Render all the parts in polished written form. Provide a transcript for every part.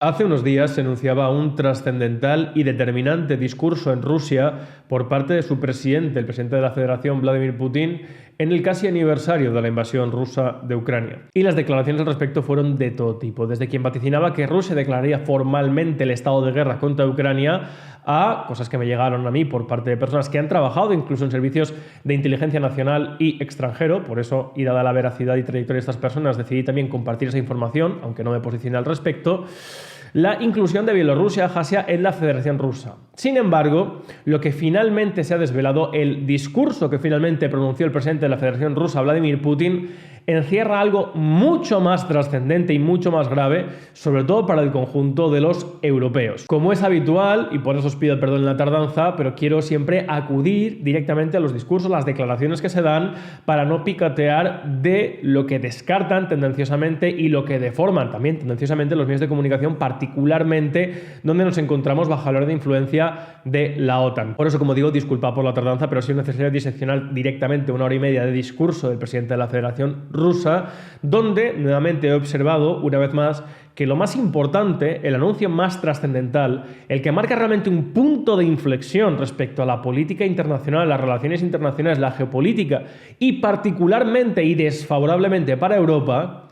Hace unos días se anunciaba un trascendental y determinante discurso en Rusia por parte de su presidente, el presidente de la Federación, Vladimir Putin, en el casi aniversario de la invasión rusa de Ucrania. Y las declaraciones al respecto fueron de todo tipo, desde quien vaticinaba que Rusia declararía formalmente el estado de guerra contra Ucrania, a cosas que me llegaron a mí por parte de personas que han trabajado incluso en servicios de inteligencia nacional y extranjero. Por eso, y dada la veracidad y trayectoria de estas personas, decidí también compartir esa información, aunque no me posicioné al respecto. La inclusión de Bielorrusia, Abjasia en la Federación Rusa. Sin embargo, lo que finalmente se ha desvelado, el discurso que finalmente pronunció el presidente de la Federación Rusa, Vladimir Putin, encierra algo mucho más trascendente y mucho más grave, sobre todo para el conjunto de los europeos. Como es habitual, y por eso os pido perdón en la tardanza, pero quiero siempre acudir directamente a los discursos, las declaraciones que se dan, para no picotear de lo que descartan tendenciosamente y lo que deforman también tendenciosamente los medios de comunicación, particularmente donde nos encontramos bajo el orden de influencia de la OTAN. Por eso, como digo, disculpa por la tardanza, pero ha sido necesario diseccionar directamente 1 hora y media de discurso del presidente de la Federación Rusa, donde nuevamente he observado una vez más que lo más importante, el anuncio más trascendental, el que marca realmente un punto de inflexión respecto a la política internacional, las relaciones internacionales, la geopolítica y particularmente y desfavorablemente para Europa,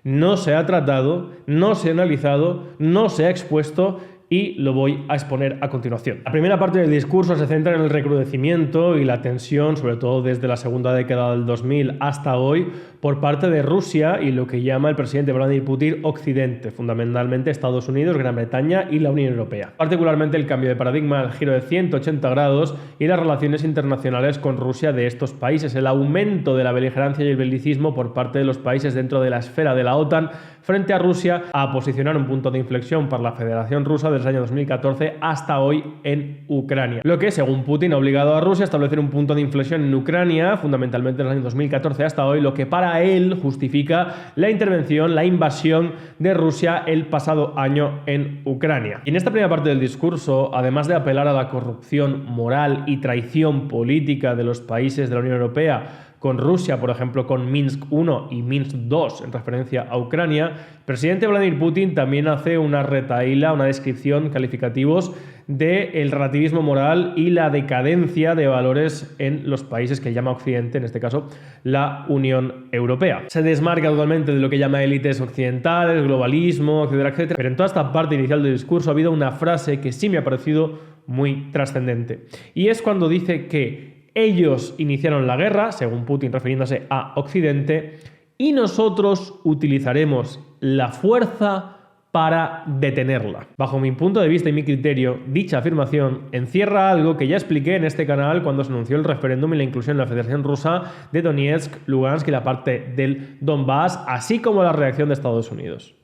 no se ha tratado, no se ha analizado, no se ha expuesto, y lo voy a exponer a continuación. La primera parte del discurso se centra en el recrudecimiento y la tensión, sobre todo desde la segunda década del 2000 hasta hoy, por parte de Rusia y lo que llama el presidente Vladimir Putin Occidente, fundamentalmente Estados Unidos, Gran Bretaña y la Unión Europea. Particularmente el cambio de paradigma, el giro de 180 grados y las relaciones internacionales con Rusia de estos países, el aumento de la beligerancia y el belicismo por parte de los países dentro de la esfera de la OTAN frente a Rusia, a posicionar un punto de inflexión para la Federación Rusa desde el año 2014 hasta hoy en Ucrania. Lo que, según Putin, ha obligado a Rusia a establecer un punto de inflexión en Ucrania, fundamentalmente desde el año 2014 hasta hoy, lo que para él justifica la intervención, la invasión de Rusia el pasado año en Ucrania. Y en esta primera parte del discurso, además de apelar a la corrupción moral y traición política de los países de la Unión Europea, con Rusia, por ejemplo, con Minsk I y Minsk II en referencia a Ucrania, el presidente Vladimir Putin también hace una retahíla, una descripción, calificativos del relativismo moral y la decadencia de valores en los países que llama Occidente, en este caso la Unión Europea. Se desmarca totalmente de lo que llama élites occidentales, globalismo, etcétera, etcétera. Pero en toda esta parte inicial del discurso ha habido una frase que sí me ha parecido muy trascendente. Y es cuando dice que ellos iniciaron la guerra, según Putin refiriéndose a Occidente, y nosotros utilizaremos la fuerza para detenerla. Bajo mi punto de vista y mi criterio, dicha afirmación encierra algo que ya expliqué en este canal cuando se anunció el referéndum y la inclusión en la Federación Rusa de Donetsk, Lugansk y la parte del Donbass, así como la reacción de Estados Unidos.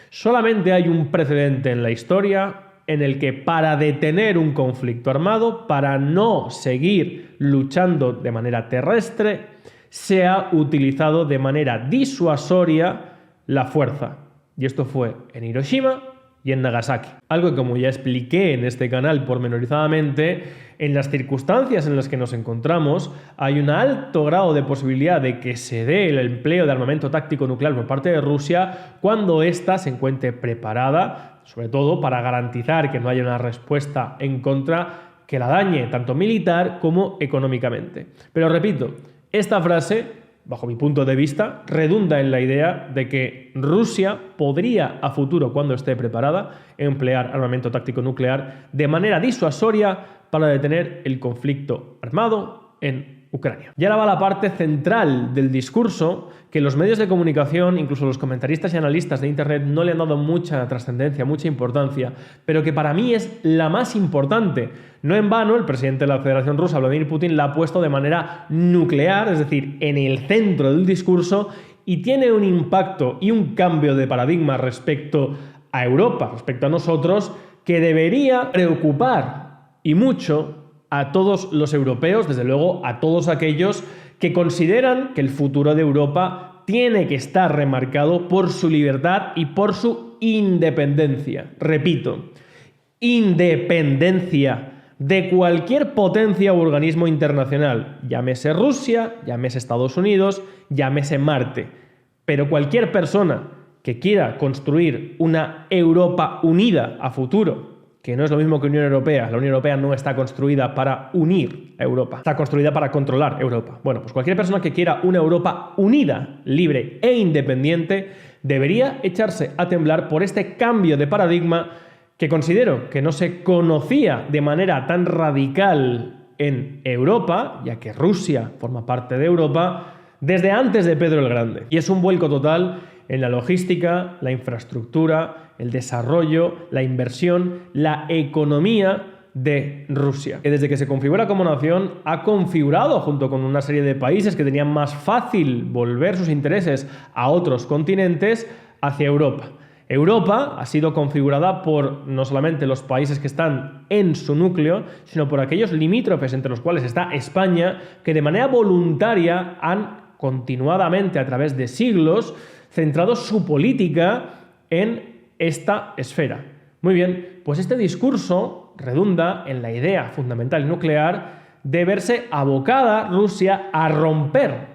Solamente hay un precedente en la historia en el que para detener un conflicto armado, para no seguir luchando de manera terrestre, se ha utilizado de manera disuasoria la fuerza. Y esto fue en Hiroshima y en Nagasaki. Algo que, como ya expliqué en este canal pormenorizadamente, en las circunstancias en las que nos encontramos, hay un alto grado de posibilidad de que se dé el empleo de armamento táctico nuclear por parte de Rusia cuando ésta se encuentre preparada, sobre todo para garantizar que no haya una respuesta en contra que la dañe tanto militar como económicamente. Pero repito, esta frase, bajo mi punto de vista, redunda en la idea de que Rusia podría a futuro, cuando esté preparada, emplear armamento táctico nuclear de manera disuasoria para detener el conflicto armado en Ucrania. Y ahora va la parte central del discurso, que los medios de comunicación, incluso los comentaristas y analistas de Internet, no le han dado mucha trascendencia, mucha importancia, pero que para mí es la más importante. No en vano, el presidente de la Federación Rusa, Vladimir Putin, la ha puesto de manera nuclear, es decir, en el centro del discurso, y tiene un impacto y un cambio de paradigma respecto a Europa, respecto a nosotros, que debería preocupar y mucho a todos los europeos, desde luego a todos aquellos que consideran que el futuro de Europa tiene que estar remarcado por su libertad y por su independencia. Repito, independencia de cualquier potencia u organismo internacional, llámese Rusia, llámese Estados Unidos, llámese Marte. Pero cualquier persona que quiera construir una Europa unida a futuro, que no es lo mismo que Unión Europea. La Unión Europea no está construida para unir a Europa, está construida para controlar Europa. Bueno, pues cualquier persona que quiera una Europa unida, libre e independiente debería echarse a temblar por este cambio de paradigma que considero que no se conocía de manera tan radical en Europa, ya que Rusia forma parte de Europa, desde antes de Pedro el Grande. Y es un vuelco total en la logística, la infraestructura, el desarrollo, la inversión, la economía de Rusia, que desde que se configura como nación ha configurado, junto con una serie de países que tenían más fácil volver sus intereses a otros continentes, hacia Europa. Europa ha sido configurada por no solamente los países que están en su núcleo, sino por aquellos limítrofes, entre los cuales está España, que de manera voluntaria han continuadamente, a través de siglos, centrado su política en esta esfera. Muy bien, pues este discurso redunda en la idea fundamental nuclear de verse abocada Rusia a romper,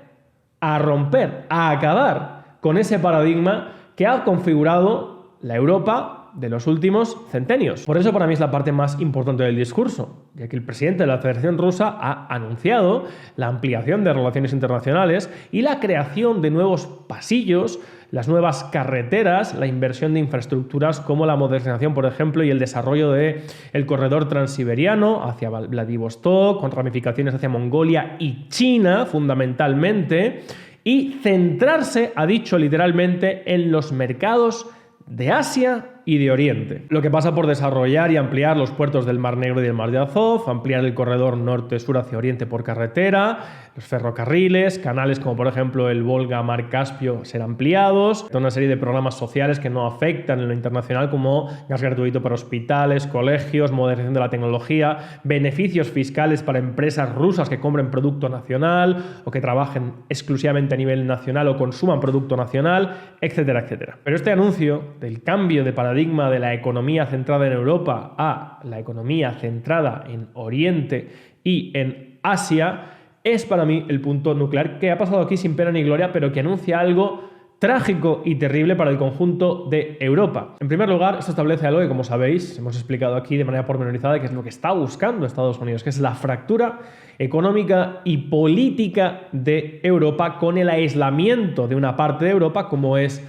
a acabar con ese paradigma que ha configurado la Europa de los últimos centenios. Por eso para mí es la parte más importante del discurso, ya que el presidente de la Federación Rusa ha anunciado la ampliación de relaciones internacionales y la creación de nuevos pasillos, las nuevas carreteras, la inversión de infraestructuras como la modernización, por ejemplo, y el desarrollo del corredor transiberiano hacia Vladivostok, con ramificaciones hacia Mongolia y China, fundamentalmente, y centrarse, ha dicho literalmente, en los mercados de Asia y de Oriente. Lo que pasa por desarrollar y ampliar los puertos del Mar Negro y del Mar de Azov, ampliar el corredor norte-sur hacia Oriente por carretera, los ferrocarriles, canales como por ejemplo el Volga-Mar Caspio ser ampliados, una serie de programas sociales que no afectan en lo internacional como gas gratuito para hospitales, colegios, modernización de la tecnología, beneficios fiscales para empresas rusas que compren producto nacional o que trabajen exclusivamente a nivel nacional o consuman producto nacional, etcétera, etcétera. Pero este anuncio del cambio de paradigma de la economía centrada en Europa a la economía centrada en Oriente y en Asia es para mí el punto nuclear que ha pasado aquí sin pena ni gloria, pero que anuncia algo trágico y terrible para el conjunto de Europa. En primer lugar, esto establece algo que, como sabéis, hemos explicado aquí de manera pormenorizada, que es lo que está buscando Estados Unidos, que es la fractura económica y política de Europa con el aislamiento de una parte de Europa como es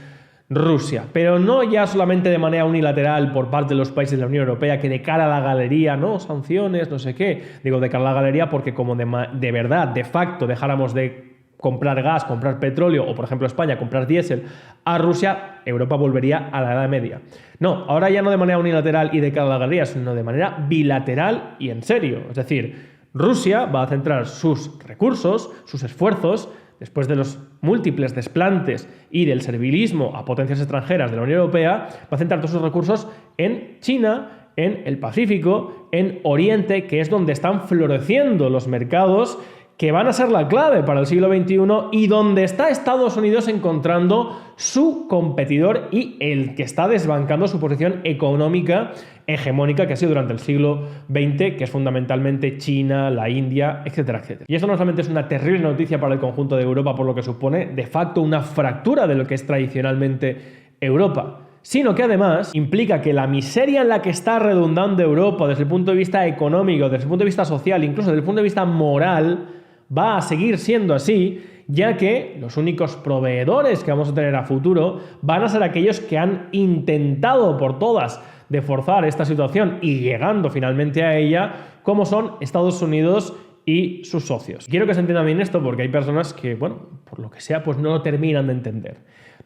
Rusia, pero no ya solamente de manera unilateral por parte de los países de la Unión Europea que de cara a la galería, no, sanciones, no sé qué, digo de cara a la galería porque como de verdad, de facto, dejáramos de comprar gas, comprar petróleo o por ejemplo España comprar diésel a Rusia, Europa volvería a la Edad Media. No, ahora ya no de manera unilateral y de cara a la galería, sino de manera bilateral y en serio, es decir, Rusia va a centrar sus recursos, sus esfuerzos, después de los múltiples desplantes y del servilismo a potencias extranjeras de la Unión Europea, va a centrar todos sus recursos en China, en el Pacífico, en Oriente, que es donde están floreciendo los mercados que van a ser la clave para el siglo XXI y donde está Estados Unidos encontrando su competidor y el que está desbancando su posición económica hegemónica que ha sido durante el siglo XX, que es fundamentalmente China, la India, etcétera, etcétera. Y eso no solamente es una terrible noticia para el conjunto de Europa, por lo que supone de facto una fractura de lo que es tradicionalmente Europa, sino que además implica que la miseria en la que está redundando Europa desde el punto de vista económico, desde el punto de vista social, incluso desde el punto de vista moral, va a seguir siendo así, ya que los únicos proveedores que vamos a tener a futuro van a ser aquellos que han intentado por todas de forzar esta situación y llegando finalmente a ella, como son Estados Unidos y sus socios. Quiero que se entienda bien esto porque hay personas que, bueno, por lo que sea, pues no lo terminan de entender.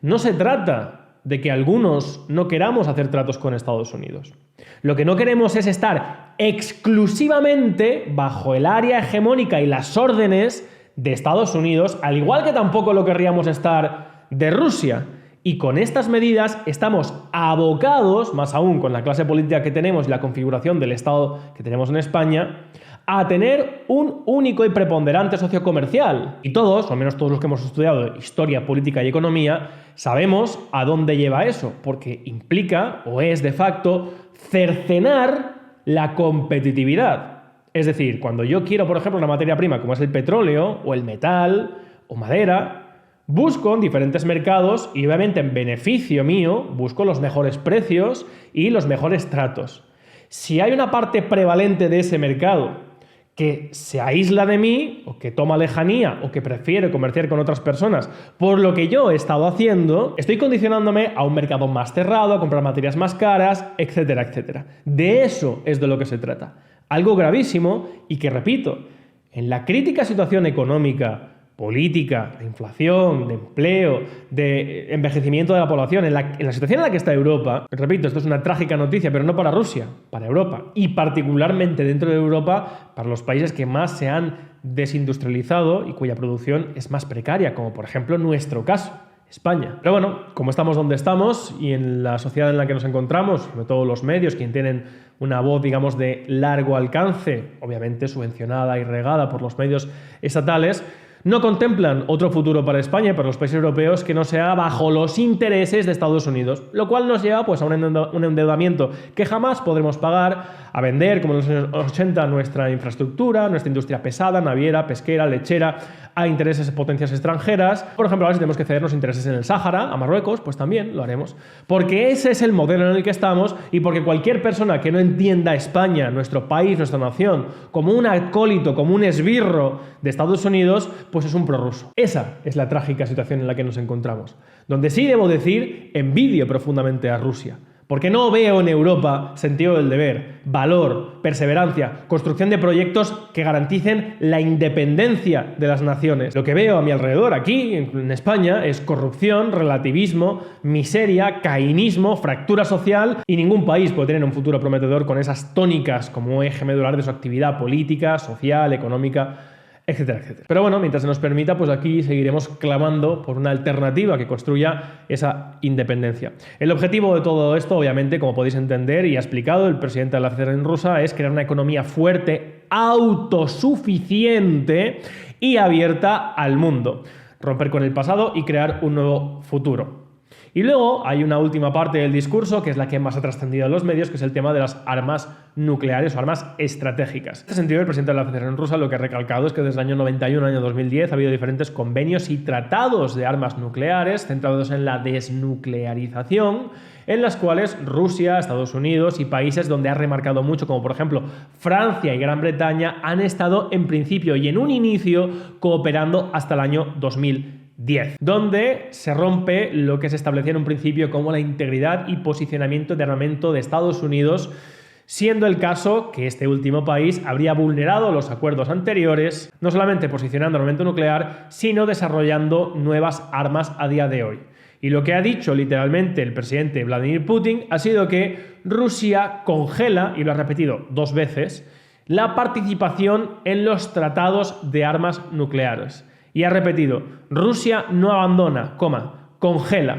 No se trata de que algunos no queramos hacer tratos con Estados Unidos. Lo que no queremos es estar exclusivamente bajo el área hegemónica y las órdenes de Estados Unidos, al igual que tampoco lo querríamos estar de Rusia. Y con estas medidas estamos abocados, más aún con la clase política que tenemos y la configuración del Estado que tenemos en España, a tener un único y preponderante socio comercial. Y todos, o al menos todos los que hemos estudiado historia, política y economía, sabemos a dónde lleva eso, porque implica, o es de facto, cercenar la competitividad. Es decir, cuando yo quiero, por ejemplo, una materia prima como es el petróleo, o el metal, o madera, Busco en diferentes mercados y obviamente en beneficio mío busco los mejores precios y los mejores tratos. Si hay una parte prevalente de ese mercado que se aísla de mí o que toma lejanía o que prefiere comerciar con otras personas por lo que yo he estado haciendo, estoy condicionándome a un mercado más cerrado, a comprar materias más caras, etcétera, etcétera. De eso es de lo que se trata. Algo gravísimo y que, repito, en la crítica situación económica, política, de inflación, de empleo, de envejecimiento de la población, en la situación en la que está Europa, repito, esto es una trágica noticia, pero no para Rusia, para Europa, y particularmente dentro de Europa, para los países que más se han desindustrializado y cuya producción es más precaria, como por ejemplo nuestro caso, España. Pero bueno, como estamos donde estamos y en la sociedad en la que nos encontramos, sobre todo los medios, quienes tienen una voz, digamos, de largo alcance, obviamente subvencionada y regada por los medios estatales, no contemplan otro futuro para España y para los países europeos que no sea bajo los intereses de Estados Unidos, lo cual nos lleva pues, a un endeudamiento que jamás podremos pagar, a vender, como en los años 80, nuestra infraestructura, nuestra industria pesada, naviera, pesquera, lechera, a intereses de potencias extranjeras. Por ejemplo, ahora si tenemos que cedernos intereses en el Sáhara, a Marruecos, pues también lo haremos. Porque ese es el modelo en el que estamos y porque cualquier persona que no entienda España, nuestro país, nuestra nación, como un acólito, como un esbirro de Estados Unidos, pues es un prorruso. Esa es la trágica situación en la que nos encontramos. Donde sí debo decir, envidio profundamente a Rusia. Porque no veo en Europa sentido del deber, valor, perseverancia, construcción de proyectos que garanticen la independencia de las naciones. Lo que veo a mi alrededor aquí, en España, es corrupción, relativismo, miseria, caínismo, fractura social, y ningún país puede tener un futuro prometedor con esas tónicas como eje medular de su actividad política, social, económica, etcétera, etcétera. Pero bueno, mientras se nos permita, pues aquí seguiremos clamando por una alternativa que construya esa independencia. El objetivo de todo esto, obviamente, como podéis entender y ha explicado el presidente de la Federación Rusa, es crear una economía fuerte, autosuficiente y abierta al mundo. Romper con el pasado y crear un nuevo futuro. Y luego hay una última parte del discurso, que es la que más ha trascendido en los medios, que es el tema de las armas nucleares o armas estratégicas. En este sentido, el presidente de la Federación Rusa lo que ha recalcado es que desde el año 91 al año 2010 ha habido diferentes convenios y tratados de armas nucleares centrados en la desnuclearización, en las cuales Rusia, Estados Unidos y países donde ha remarcado mucho, como por ejemplo Francia y Gran Bretaña, han estado en principio y en un inicio cooperando hasta el año 2010, donde se rompe lo que se establecía en un principio como la integridad y posicionamiento de armamento de Estados Unidos, siendo el caso que este último país habría vulnerado los acuerdos anteriores, no solamente posicionando armamento nuclear, sino desarrollando nuevas armas a día de hoy. Y lo que ha dicho literalmente el presidente Vladimir Putin ha sido que Rusia congela, y lo ha repetido 2 veces, la participación en los tratados de armas nucleares. Y ha repetido, Rusia no abandona, congela.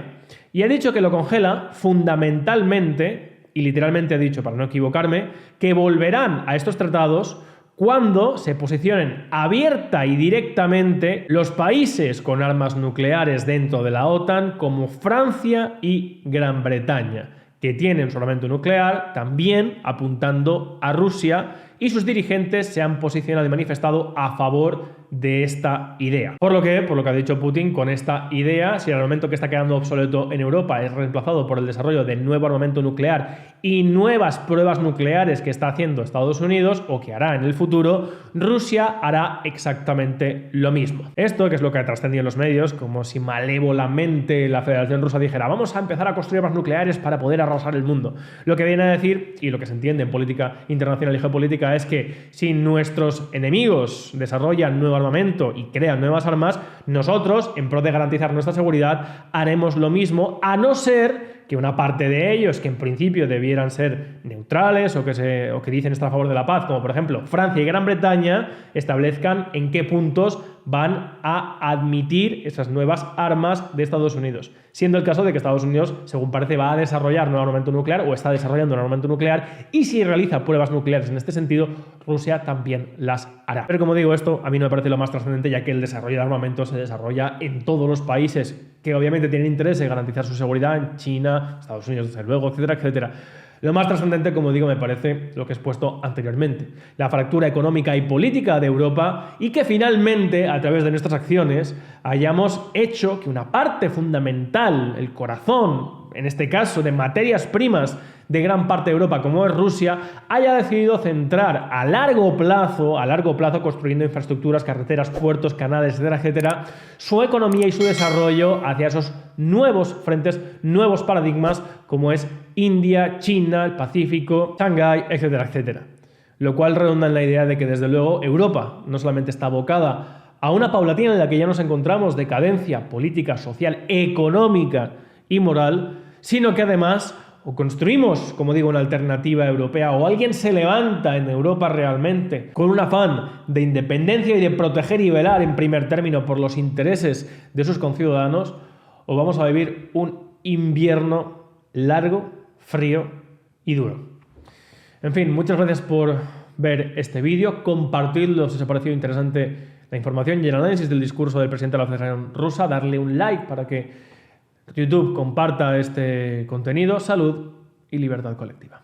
Y ha dicho que lo congela fundamentalmente, y literalmente ha dicho, para no equivocarme, que volverán a estos tratados cuando se posicionen abierta y directamente los países con armas nucleares dentro de la OTAN, como Francia y Gran Bretaña, que tienen su armamento nuclear, también apuntando a Rusia, y sus dirigentes se han posicionado y manifestado a favor de esta idea. Por lo que ha dicho Putin, con esta idea, si el armamento que está quedando obsoleto en Europa es reemplazado por el desarrollo de nuevo armamento nuclear y nuevas pruebas nucleares que está haciendo Estados Unidos o que hará en el futuro, Rusia hará exactamente lo mismo. Esto, que es lo que ha trascendido en los medios, como si malévolamente la Federación Rusa dijera vamos a empezar a construir armas nucleares para poder arrasar el mundo. Lo que viene a decir, y lo que se entiende en política internacional y geopolítica, es que si nuestros enemigos desarrollan nuevo armamento y crean nuevas armas, nosotros, en pro de garantizar nuestra seguridad, haremos lo mismo, a no ser que una parte de ellos, que en principio debieran ser neutrales o que dicen estar a favor de la paz, como por ejemplo Francia y Gran Bretaña, establezcan en qué puntos van a admitir esas nuevas armas de Estados Unidos. Siendo el caso de que Estados Unidos, según parece, va a desarrollar un armamento nuclear o está desarrollando un armamento nuclear, y si realiza pruebas nucleares en este sentido, Rusia también las hará. Pero como digo, esto a mí no me parece lo más trascendente, ya que el desarrollo de armamento se desarrolla en todos los países que obviamente tienen interés en garantizar su seguridad, en China, Estados Unidos, desde luego, etcétera, etcétera. Lo más trascendente, como digo, me parece lo que he expuesto anteriormente, la fractura económica y política de Europa y que finalmente, a través de nuestras acciones, hayamos hecho que una parte fundamental, el corazón, en este caso de materias primas de gran parte de Europa, como es Rusia, haya decidido centrar a largo plazo, construyendo infraestructuras, carreteras, puertos, canales, etcétera, etcétera, su economía y su desarrollo hacia esos nuevos frentes, nuevos paradigmas, como es India, China, el Pacífico, Shanghái, etcétera, etcétera. Lo cual redunda en la idea de que, desde luego, Europa no solamente está abocada a una paulatina en la que ya nos encontramos decadencia política, social, económica y moral, sino que además o construimos, como digo, una alternativa europea, o alguien se levanta en Europa realmente con un afán de independencia y de proteger y velar en primer término por los intereses de sus conciudadanos, o vamos a vivir un invierno largo, frío y duro. En fin, muchas gracias por ver este vídeo, compartidlo si os ha parecido interesante la información y el análisis del discurso del presidente de la Federación Rusa, darle un like para que YouTube comparta este contenido. Salud y libertad colectiva.